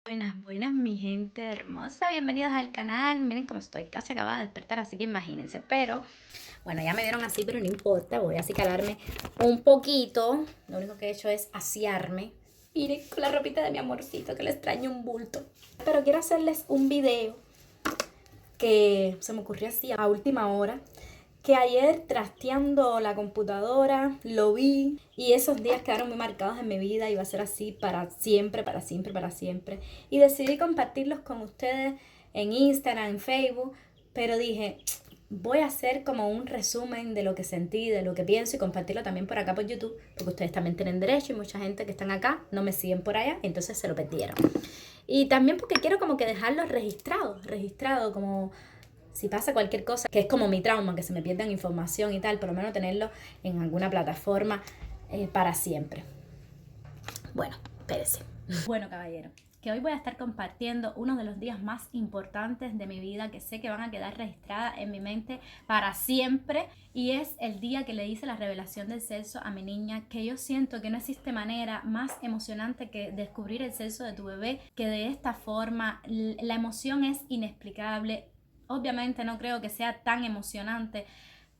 Buenas, buenas, mi gente hermosa, bienvenidos al canal. Miren cómo estoy, casi acabada de despertar, así que imagínense. Pero, bueno, ya me dieron así, pero no importa, voy a acicalarme un poquito. Lo único que he hecho es asearme. Miren, con la ropita de mi amorcito, que le extraño un bulto. Pero quiero hacerles un video que se me ocurrió así a última hora. Que ayer trasteando la computadora lo vi y esos días quedaron muy marcados en mi vida y va a ser así para siempre, para siempre, para siempre. Y decidí compartirlos con ustedes en Instagram, en Facebook, pero dije, voy a hacer como un resumen de lo que sentí, de lo que pienso y compartirlo también por acá por YouTube, porque ustedes también tienen derecho y mucha gente que están acá no me siguen por allá, entonces se lo perdieron. Y también porque quiero como que dejarlo registrado como si pasa cualquier cosa, que es como mi trauma, que se me pierdan información y tal, por lo menos tenerlo en alguna plataforma para siempre. Bueno, espérese. Bueno, caballero, que hoy voy a estar compartiendo uno de los días más importantes de mi vida, que sé que van a quedar registradas en mi mente para siempre, y es el día que le hice la revelación del sexo a mi niña, que yo siento que no existe manera más emocionante que descubrir el sexo de tu bebé, que de esta forma la emoción es inexplicable. Obviamente no creo que sea tan emocionante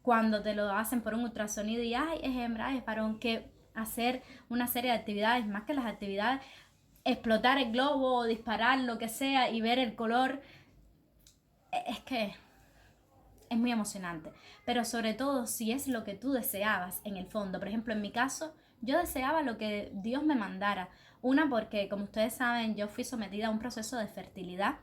cuando te lo hacen por un ultrasonido y ay, es hembra, ay, es varón, que hacer una serie de actividades, más que las actividades, explotar el globo, disparar, lo que sea y ver el color, es que es muy emocionante. Pero sobre todo si es lo que tú deseabas en el fondo. Por ejemplo, en mi caso, yo deseaba lo que Dios me mandara. Una, porque como ustedes saben, yo fui sometida a un proceso de fertilidad.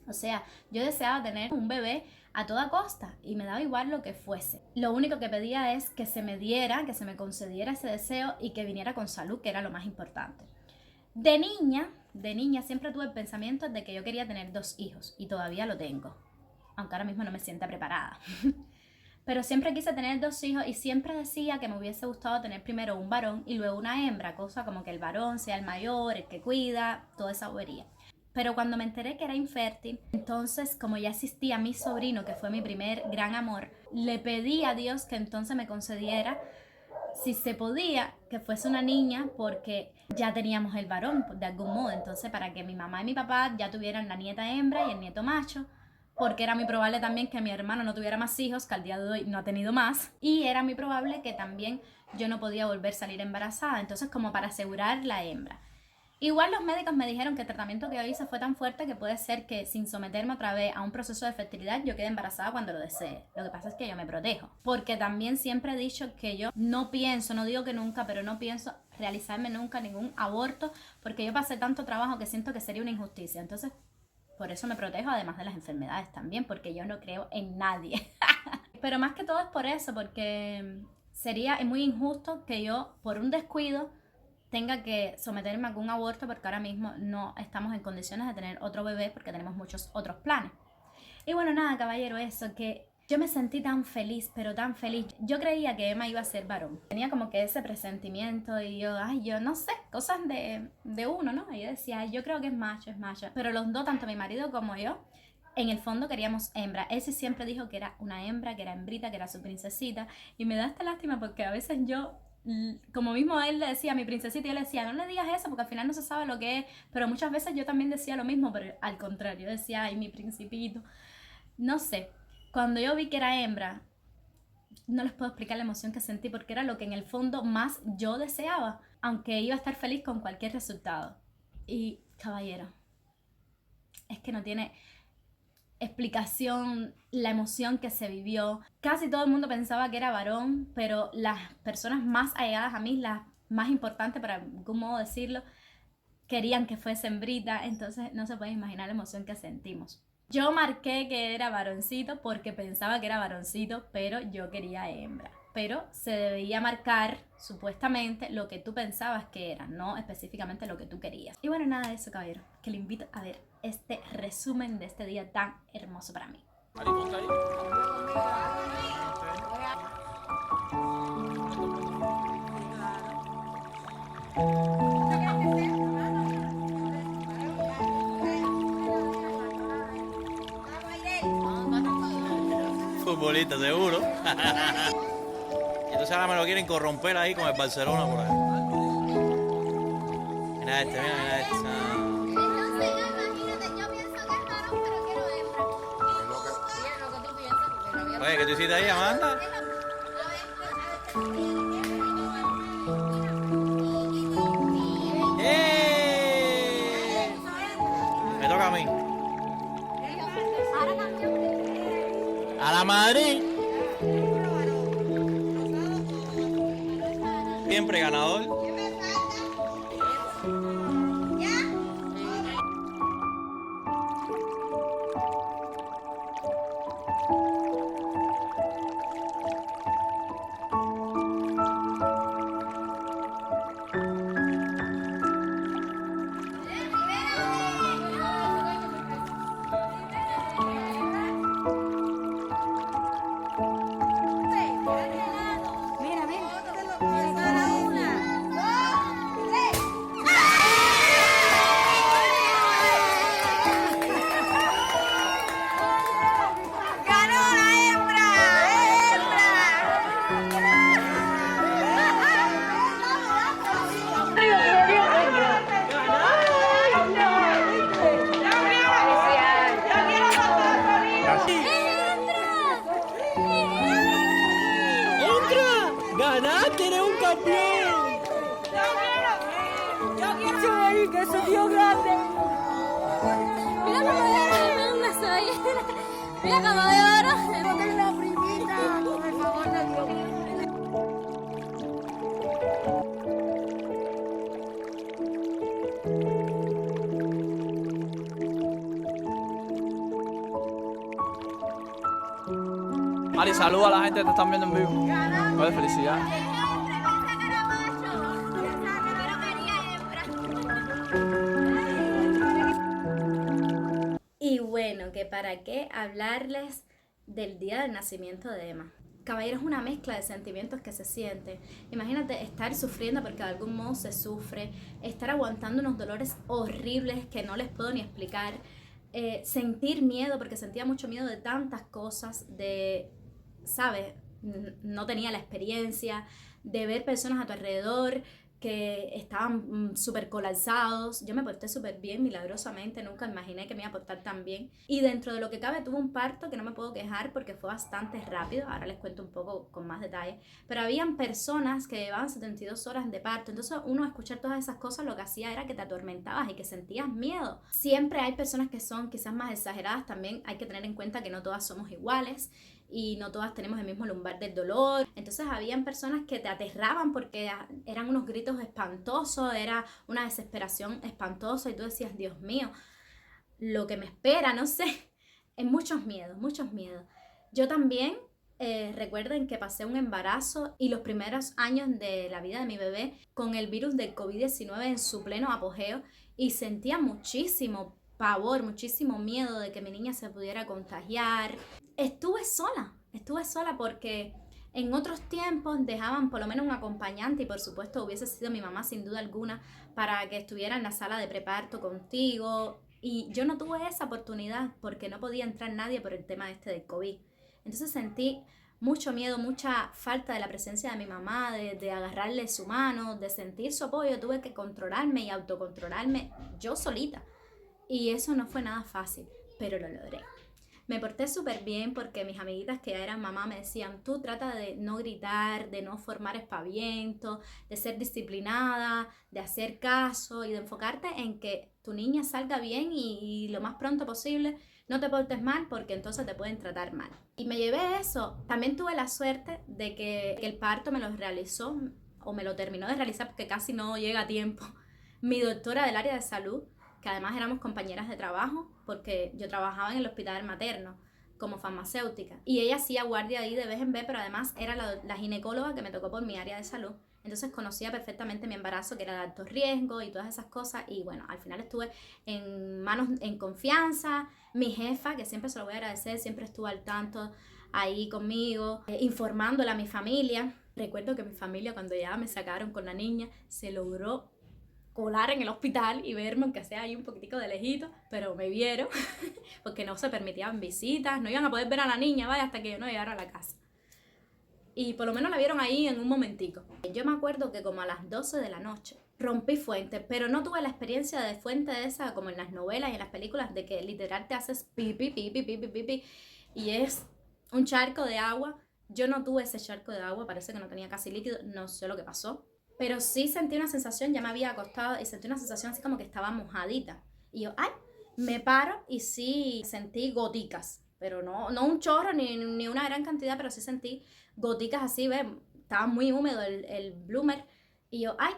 O sea, yo deseaba tener un bebé a toda costa y me daba igual lo que fuese. Lo único que pedía es que se me diera, que se me concediera ese deseo y que viniera con salud, que era lo más importante. De niña siempre tuve el pensamiento de que yo quería tener 2 hijos y todavía lo tengo, aunque ahora mismo no me sienta preparada. Pero siempre quise tener 2 hijos y siempre decía que me hubiese gustado tener primero un varón y luego una hembra, cosa como que el varón sea el mayor, el que cuida, toda esa bobería. Pero cuando me enteré que era infértil, entonces como ya existía mi sobrino, que fue mi primer gran amor, le pedí a Dios que entonces me concediera, si se podía, que fuese una niña, porque ya teníamos el varón de algún modo. Entonces para que mi mamá y mi papá ya tuvieran la nieta hembra y el nieto macho, porque era muy probable también que mi hermano no tuviera más hijos, que al día de hoy no ha tenido más, y era muy probable que también yo no podía volver a salir embarazada, entonces como para asegurar la hembra. Igual los médicos me dijeron que el tratamiento que yo hice fue tan fuerte que puede ser que sin someterme otra vez a un proceso de fertilidad yo quede embarazada cuando lo desee. Lo que pasa es que yo me protejo. Porque también siempre he dicho que yo no pienso, no digo que nunca, pero no pienso realizarme nunca ningún aborto porque yo pasé tanto trabajo que siento que sería una injusticia. Entonces, por eso me protejo, además de las enfermedades también, porque yo no creo en nadie. Pero más que todo es por eso, porque sería muy injusto que yo, por un descuido, tenga que someterme a algún aborto porque ahora mismo no estamos en condiciones de tener otro bebé porque tenemos muchos otros planes. Y bueno, nada, caballero, eso, que yo me sentí tan feliz, pero tan feliz. Yo creía que Emma iba a ser varón. Tenía como que ese presentimiento y yo, ay, yo no sé, cosas de uno, ¿no? Y yo decía, ay, yo creo que es macho, es macho. Pero los dos, tanto mi marido como yo, en el fondo queríamos hembra. Él sí siempre dijo que era una hembra, que era hembrita, que era su princesita. Y me da esta lástima porque a veces yo, como mismo él le decía a mi princesita, y yo le decía, no le digas eso porque al final no se sabe lo que es. Pero muchas veces yo también decía lo mismo, pero al contrario, yo decía, ay, mi principito. No sé, cuando yo vi que era hembra, no les puedo explicar la emoción que sentí porque era lo que en el fondo más yo deseaba, aunque iba a estar feliz con cualquier resultado. Y caballero, es que no tiene explicación la emoción que se vivió. Casi todo el mundo pensaba que era varón, pero las personas más allegadas a mí, las más importantes para algún modo decirlo, querían que fuese hembrita, entonces no se puede imaginar la emoción que sentimos. Yo marqué que era varoncito porque pensaba que era varoncito, pero yo quería hembra. Pero se debía marcar supuestamente lo que tú pensabas que era, no específicamente lo que tú querías. Y bueno, nada de eso, caballero, que le invito a ver este resumen de este día tan hermoso para mí. Futbolista, seguro. Y entonces ahora me lo quieren corromper ahí con el Barcelona por ahí. Mira este, mira este. Oye, ¿qué tú hiciste ahí, Amanda? ¡Eh! Me toca a mí. A la Madrid. Siempre ganador. ¡Ganaste! ¡Eres un campeón! Yo quiero que eso dio grande. Mira cómo de oro soy. Mira cómo de oro. Ponte la primita, por el favor de Dios. Mari, saluda a la gente que te están viendo en vivo. Oye, felicidades. Y bueno, que para qué hablarles del día del nacimiento de Emma. Caballero, es una mezcla de sentimientos que se sienten. Imagínate estar sufriendo porque de algún modo se sufre, estar aguantando unos dolores horribles que no les puedo ni explicar, sentir miedo porque sentía mucho miedo de tantas cosas, de, ¿sabes? No tenía la experiencia, de ver personas a tu alrededor que estaban súper colapsados. Yo me porté súper bien, milagrosamente, nunca imaginé que me iba a portar tan bien. Y dentro de lo que cabe tuve un parto que no me puedo quejar porque fue bastante rápido, ahora les cuento un poco con más detalle, pero habían personas que llevaban 72 horas de parto, entonces uno escuchar todas esas cosas lo que hacía era que te atormentabas y que sentías miedo. Siempre hay personas que son quizás más exageradas, también hay que tener en cuenta que no todas somos iguales y no todas tenemos el mismo lumbar del dolor. Entonces habían personas que te aterraban porque eran unos gritos espantosos, era una desesperación espantosa y tú decías, Dios mío, lo que me espera, no sé. Muchos miedos, muchos miedos. Yo también, recuerden que pasé un embarazo y los primeros años de la vida de mi bebé con el virus del COVID-19 en su pleno apogeo y sentía muchísimo pavor, muchísimo miedo de que mi niña se pudiera contagiar. Estuve sola porque en otros tiempos dejaban por lo menos un acompañante y por supuesto hubiese sido mi mamá sin duda alguna para que estuviera en la sala de preparto contigo y yo no tuve esa oportunidad porque no podía entrar nadie por el tema este del COVID. Entonces sentí mucho miedo, mucha falta de la presencia de mi mamá, de agarrarle su mano, de sentir su apoyo. Tuve que controlarme y autocontrolarme yo solita y eso no fue nada fácil, pero lo logré. Me porté súper bien porque mis amiguitas que ya eran mamá me decían, tú trata de no gritar, de no formar espavientos, de ser disciplinada, de hacer caso y de enfocarte en que tu niña salga bien y lo más pronto posible no te portes mal porque entonces te pueden tratar mal. Y me llevé eso. También tuve la suerte de que el parto me lo realizó o me lo terminó de realizar porque casi no llega a tiempo mi doctora del área de salud, que además éramos compañeras de trabajo porque yo trabajaba en el hospital materno como farmacéutica y ella hacía guardia ahí de vez en vez, pero además era la ginecóloga que me tocó por mi área de salud, entonces conocía perfectamente mi embarazo que era de alto riesgo y todas esas cosas y bueno, al final estuve en manos en confianza. Mi jefa, que siempre se lo voy a agradecer, siempre estuvo al tanto ahí conmigo, informándole a mi familia. Recuerdo que mi familia cuando ya me sacaron con la niña se logró colar en el hospital y verme, aunque sea ahí un poquitico de lejito, pero me vieron porque no se permitían visitas, no iban a poder ver a la niña, vaya, hasta que yo no llegara a la casa. Y por lo menos la vieron ahí en un momentico. Yo me acuerdo que como a las 12 de la noche rompí fuente, pero no tuve la experiencia de fuente de esa como en las novelas y en las películas de que literal te haces pipi, pipi, pipi, pipi y es un charco de agua. Yo no tuve ese charco de agua, parece que no tenía casi líquido, no sé lo que pasó. Pero sí sentí una sensación, ya me había acostado y sentí una sensación así como que estaba mojadita. Y yo, ay, me paro y sí sentí goticas, pero no un chorro ni una gran cantidad, pero sí sentí goticas así, ¿ves? Estaba muy húmedo el bloomer. Y yo, ay,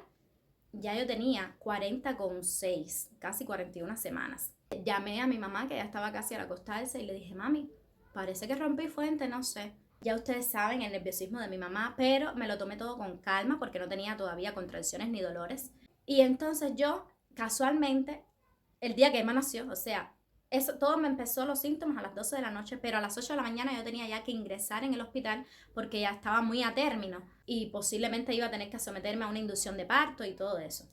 ya yo tenía 40,6, casi 41 semanas. Llamé a mi mamá, que ya estaba casi al acostarse, y le dije, mami, parece que rompí fuente, no sé. Ya ustedes saben el nerviosismo de mi mamá, pero me lo tomé todo con calma porque no tenía todavía contracciones ni dolores. Y entonces yo, casualmente, el día que Emma nació, o sea, eso todo me empezó los síntomas a las 12 de la noche, pero a las 8 de la mañana yo tenía ya que ingresar en el hospital porque ya estaba muy a término y posiblemente iba a tener que someterme a una inducción de parto y todo eso.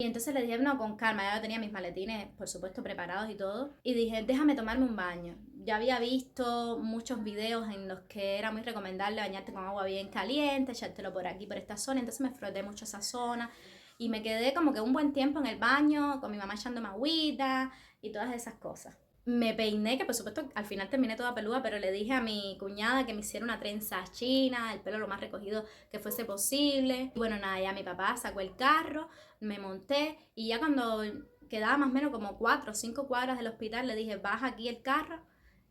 Y entonces le dije, no, con calma, ya tenía mis maletines, por supuesto, preparados y todo. Y dije, déjame tomarme un baño. Ya había visto muchos videos en los que era muy recomendable bañarte con agua bien caliente, echártelo por aquí, por esta zona. Entonces me froté mucho esa zona y me quedé como que un buen tiempo en el baño, con mi mamá echándome agüita y todas esas cosas. Me peiné, que por supuesto al final terminé toda peluda, pero le dije a mi cuñada que me hiciera una trenza china, el pelo lo más recogido que fuese posible. Y bueno, nada, ya mi papá sacó el carro, me monté y ya cuando quedaba más o menos como 4 o 5 cuadras del hospital, le dije, baja aquí el carro.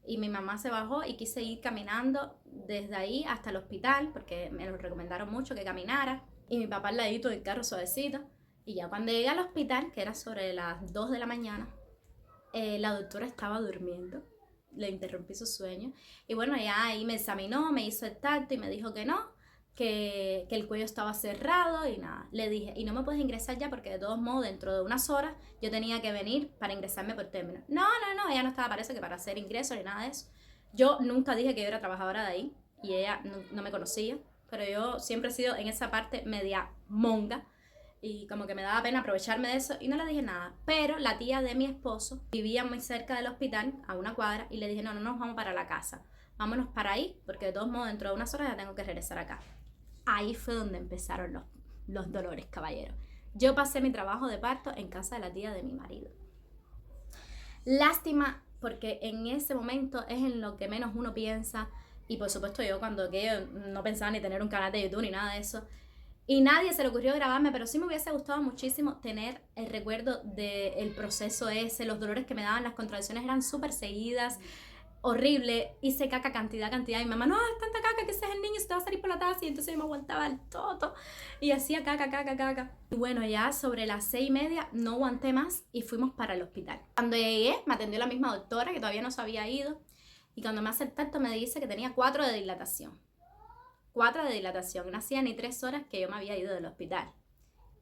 Y mi mamá se bajó y quise ir caminando desde ahí hasta el hospital, porque me lo recomendaron mucho que caminara. Y mi papá al ladito del carro suavecito. Y ya cuando llegué al hospital, que era sobre las 2 de la mañana, la doctora estaba durmiendo, le interrumpí su sueño y bueno, ya ahí me examinó, me hizo el tacto y me dijo que no, que el cuello estaba cerrado y nada. Le dije, y no me puedes ingresar ya porque de todos modos dentro de unas horas yo tenía que venir para ingresarme por término. No, ella no estaba, parece que para hacer ingreso ni nada de eso. Yo nunca dije que yo era trabajadora de ahí y ella no me conocía, pero yo siempre he sido en esa parte media monga. Y como que me daba pena aprovecharme de eso y no le dije nada. Pero la tía de mi esposo vivía muy cerca del hospital, a una cuadra, y le dije, no, nos vamos para la casa. Vámonos para ahí, porque de todos modos dentro de unas horas ya tengo que regresar acá. Ahí fue donde empezaron los dolores, caballeros. Yo pasé mi trabajo de parto en casa de la tía de mi marido. Lástima, porque en ese momento es en lo que menos uno piensa. Y por supuesto yo cuando no pensaba ni tener un canal de YouTube ni nada de eso. Y nadie se le ocurrió grabarme, pero sí me hubiese gustado muchísimo tener el recuerdo del proceso ese, los dolores que me daban, las contracciones eran súper seguidas, horrible, hice caca cantidad, y mi mamá, no, es tanta caca que ese es el niño, se te va a salir por la taza, y entonces yo me aguantaba el toto, y hacía caca. Y bueno, ya sobre las 6:30 no aguanté más y fuimos para el hospital. Cuando llegué, me atendió la misma doctora que todavía no se había ido, y cuando me hace el tacto me dice que tenía 4 de dilatación. 4 de dilatación, no hacía ni 3 horas que yo me había ido del hospital.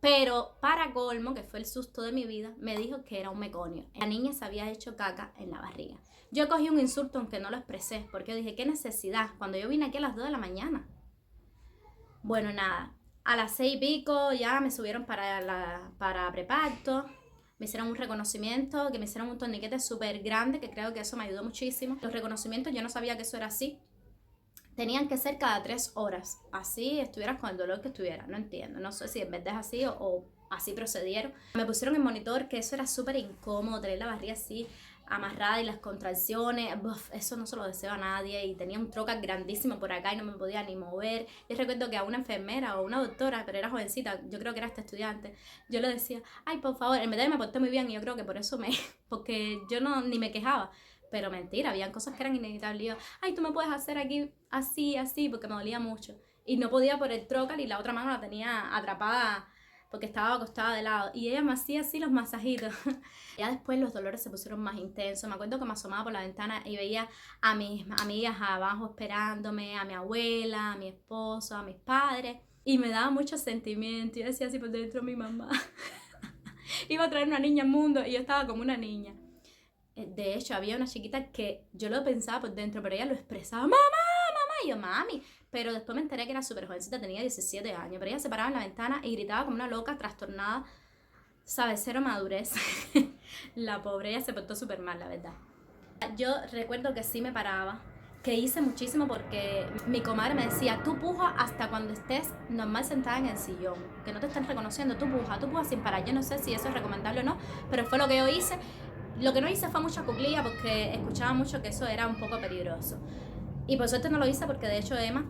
Pero para colmo, que fue el susto de mi vida, me dijo que era un meconio. La niña se había hecho caca en la barriga. Yo cogí un insulto aunque no lo expresé, porque yo dije, ¿qué necesidad? Cuando yo vine aquí a las 2 de la mañana. Bueno, nada, a las 6 y pico ya me subieron para preparto. Me hicieron un reconocimiento, que me hicieron un torniquete súper grande, que creo que eso me ayudó muchísimo. Los reconocimientos yo no sabía que eso era así. Tenían que ser cada 3 horas, así estuvieras con el dolor que estuvieras, no entiendo, no sé si en verdad es así o así procedieron. Me pusieron en monitor, que eso era súper incómodo, tener la barriga así amarrada y las contracciones, eso no se lo deseo a nadie, y tenía un trocar grandísimo por acá y no me podía ni mover. Yo recuerdo que a una enfermera o una doctora, pero era jovencita, yo creo que era esta estudiante, yo le decía, ay, por favor, en verdad me porté muy bien y yo creo que por eso porque yo ni me quejaba. Pero mentira, habían cosas que eran inevitables. Y yo, ay, tú me puedes hacer aquí así, porque me dolía mucho. Y no podía por el trocar y la otra mano la tenía atrapada porque estaba acostada de lado. Y ella me hacía así los masajitos. Ya después los dolores se pusieron más intensos. Me acuerdo que me asomaba por la ventana y veía a mis amigas abajo esperándome, a mi abuela, a mi esposo, a mis padres. Y me daba mucho sentimiento. Yo decía así por dentro, mi mamá iba a traer una niña al mundo y yo estaba como una niña. De hecho, había una chiquita que yo lo pensaba por dentro, pero ella lo expresaba, mamá, y yo, mami. Pero después me enteré que era súper jovencita, tenía 17 años, pero ella se paraba en la ventana y gritaba como una loca, trastornada, ¿sabes? Cero madurez. La pobre, ella se portó súper mal, la verdad. Yo recuerdo que sí me paraba, que hice muchísimo porque mi comadre me decía, tú puja hasta cuando estés normal sentada en el sillón, que no te estén reconociendo, tú puja sin parar. Yo no sé si eso es recomendable o no, pero fue lo que yo hice. Lo que no hice fue mucha cuclilla porque escuchaba mucho que eso era un poco peligroso. Y por suerte no lo hice porque de hecho Emma,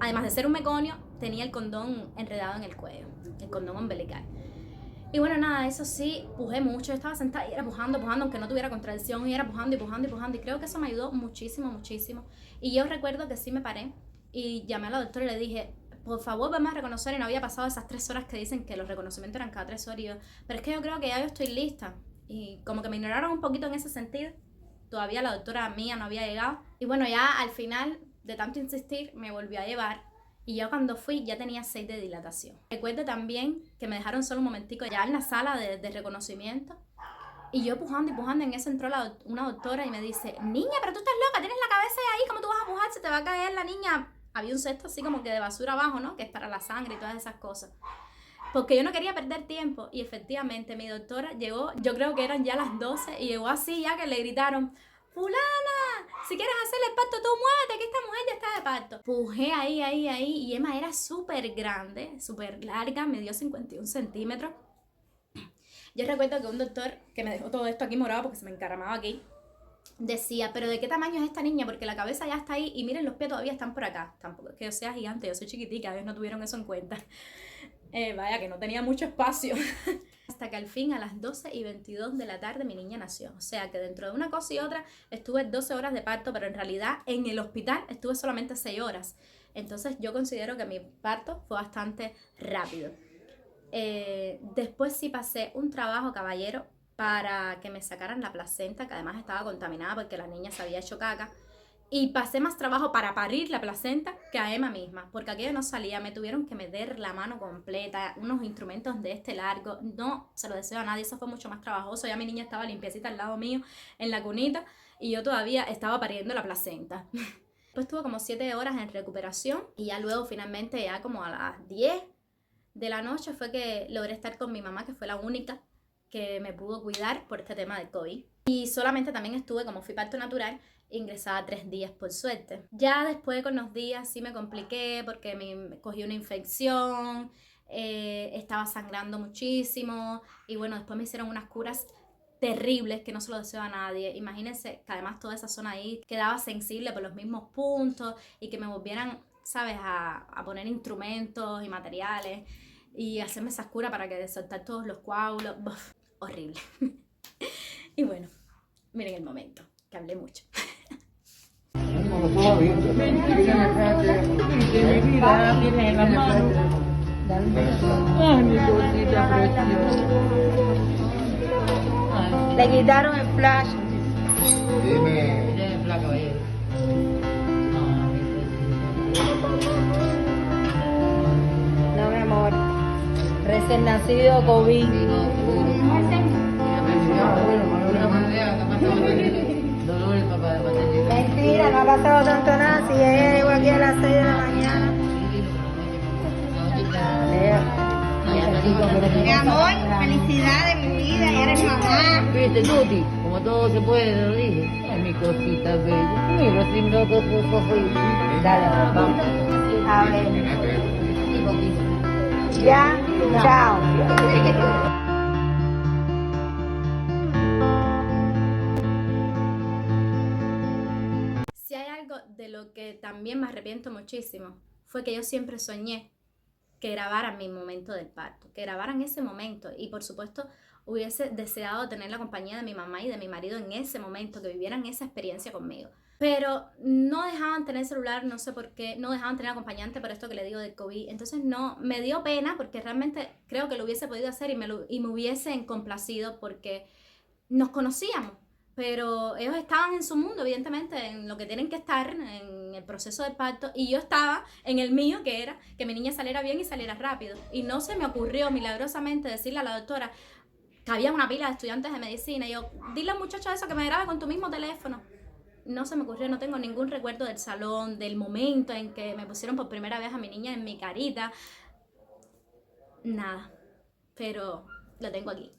además de ser un meconio, tenía el condón enredado en el cuello, el condón umbilical. Y bueno, nada, eso sí, pujé mucho. Yo estaba sentada y era pujando, aunque no tuviera contracción, y era pujando. Y creo que eso me ayudó muchísimo. Y yo recuerdo que sí me paré y llamé a la doctora y le dije, por favor, vamos a reconocer. Y no había pasado esas 3 horas que dicen que los reconocimientos eran cada 3 horas. Y yo, pero es que yo creo que ya yo estoy lista. Y como que me ignoraron un poquito en ese sentido. Todavía la doctora mía no había llegado. Y bueno, ya al final, de tanto insistir, me volvió a llevar. Y yo cuando fui ya tenía 6 de dilatación. Recuerdo también que me dejaron solo un momentico ya en la sala de reconocimiento. Y yo pujando, en eso entró una doctora y me dice, niña, pero tú estás loca, tienes la cabeza ahí, ¿cómo tú vas a pujar? Se te va a caer la niña. Había un cesto así como que de basura abajo, ¿no? Que es para la sangre y todas esas cosas. Porque yo no quería perder tiempo. Y efectivamente mi doctora llegó, yo creo que eran ya las 12, y llegó así ya que le gritaron, fulana, si quieres hacer el parto, tú muévete, que esta mujer ya está de parto. Pujé ahí, y Emma era súper grande, súper larga, me dio 51 centímetros. Yo recuerdo que un doctor, que me dejó todo esto aquí morado porque se me encaramaba aquí, decía, pero ¿de qué tamaño es esta niña? Porque la cabeza ya está ahí, y miren, los pies todavía están por acá. Tampoco es que yo sea gigante, yo soy chiquitica, ellos no tuvieron eso en cuenta. Vaya, que no tenía mucho espacio. Hasta que al fin a las 12:22 de la tarde mi niña nació. O sea que dentro de una cosa y otra estuve 12 horas de parto, pero en realidad en el hospital estuve solamente 6 horas. Entonces yo considero que mi parto fue bastante rápido. Después sí pasé un trabajo, caballero, para que me sacaran la placenta, que además estaba contaminada porque la niña se había hecho caca. Y pasé más trabajo para parir la placenta que a Emma misma, porque aquello no salía, me tuvieron que meter la mano completa, unos instrumentos de este largo, no se lo deseo a nadie, eso fue mucho más trabajoso. Ya mi niña estaba limpiecita al lado mío en la cunita y yo todavía estaba pariendo la placenta. Después estuve como 7 horas en recuperación y ya luego finalmente ya como a las 10 de la noche fue que logré estar con mi mamá, que fue la única que me pudo cuidar por este tema de COVID. Y solamente también estuve, como fui parto natural, ingresada 3 días por suerte. Ya después con los días sí me compliqué porque me cogí una infección, estaba sangrando muchísimo y bueno, después me hicieron unas curas terribles que no se lo deseo a nadie. Imagínense que además toda esa zona ahí quedaba sensible por los mismos puntos y que me volvieran, ¿sabes?, a poner instrumentos y materiales y hacerme esas curas para que soltar todos los coágulos. Uf, horrible. Y bueno, miren el momento, que hablé mucho. Le quitaron el flash. No, mi amor. Recién nacido COVID. Mentira, no ha pasado tanto nada. Si ella llegó aquí a las 6 de la mañana. Mi amor, felicidades, mi vida, ya eres mamá. Viste, Tuti, como todo se puede, lo dije. Ay, mi cosita bella. Mira, si no te Dale, vamos. A ver. Ya, chao. Si hay algo de lo que también me arrepiento muchísimo, fue que yo siempre soñé que grabaran mi momento del parto, que grabaran ese momento, y por supuesto hubiese deseado tener la compañía de mi mamá y de mi marido en ese momento, que vivieran esa experiencia conmigo. Pero no dejaban tener celular, no sé por qué, no dejaban tener acompañante por esto que le digo del COVID. Entonces no, me dio pena porque realmente creo que lo hubiese podido hacer y me hubiesen complacido porque nos conocíamos. Pero ellos estaban en su mundo, evidentemente, en lo que tienen que estar, en el proceso de parto, y yo estaba en el mío, que era que mi niña saliera bien y saliera rápido. Y no se me ocurrió milagrosamente decirle a la doctora que había una pila de estudiantes de medicina, y yo, dile al muchacho eso que me grabe con tu mismo teléfono. No se me ocurrió, no tengo ningún recuerdo del salón, del momento en que me pusieron por primera vez a mi niña en mi carita. Nada, pero lo tengo aquí.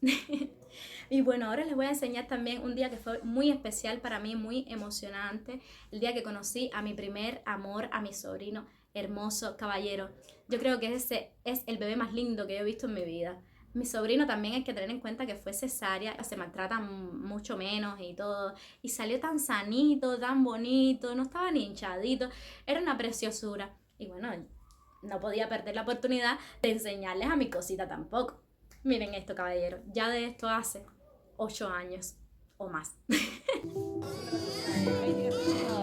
Y bueno, ahora les voy a enseñar también un día que fue muy especial para mí, muy emocionante. El día que conocí a mi primer amor, a mi sobrino hermoso, caballero. Yo creo que ese es el bebé más lindo que yo he visto en mi vida. Mi sobrino también hay que tener en cuenta que fue cesárea, se maltratan mucho menos y todo. Y salió tan sanito, tan bonito, no estaba ni hinchadito. Era una preciosura. Y bueno, no podía perder la oportunidad de enseñarles a mi cosita tampoco. Miren esto, caballeros. Ya de esto hace 8 años o más. Ah,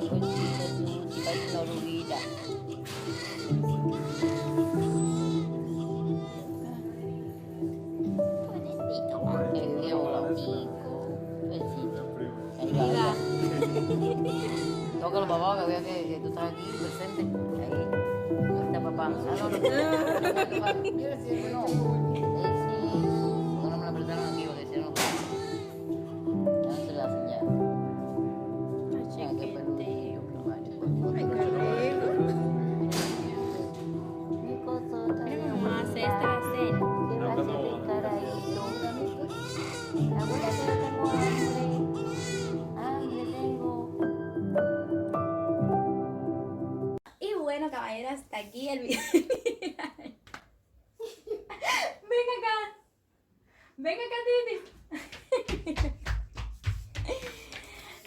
Conchita, tú, si parece una oruguita. Qué bonito. Besito. Venga. Tócalo, papá, que vea que tú estás aquí presente. Ahí. Ahí está papá. Ah, no, no. Mira, sí, no. Sí. No me la apretaron aquí porque si no. Ya se la hacen ya. Ay, qué peludo. Mi cosota. Mira cómo hace esta va a ser. Que va a ser pescadito. Abuela, que no tengo hambre. Hambre tengo. Y bueno, caballeros, hasta aquí el video. Ven acá. Ven acá, Titi.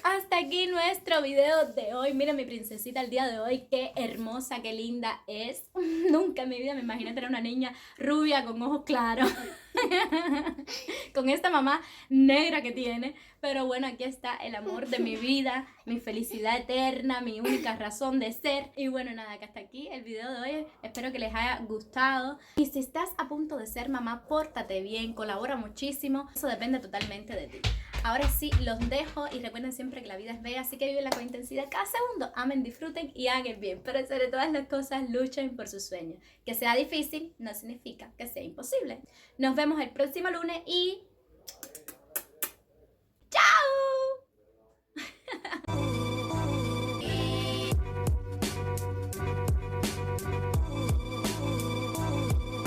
Hasta aquí nuestro video de hoy. Miren mi princesita el día de hoy. Qué hermosa, qué linda es. Nunca en mi vida me imaginé tener una niña rubia con ojos claros. Con esta mamá negra que tiene. Pero bueno, aquí está el amor de mi vida, mi felicidad eterna, mi única razón de ser. Y bueno, nada, que hasta aquí el video de hoy. Espero que les haya gustado. Y si estás a punto de ser mamá, pórtate bien, colabora muchísimo. Eso depende totalmente de ti. Ahora sí, los dejo y recuerden siempre que la vida es bella, así que viven con intensidad cada segundo, amen, disfruten y hagan el bien. Pero sobre todas las cosas, luchen por sus sueños. Que sea difícil no significa que sea imposible. Nos vemos el próximo lunes y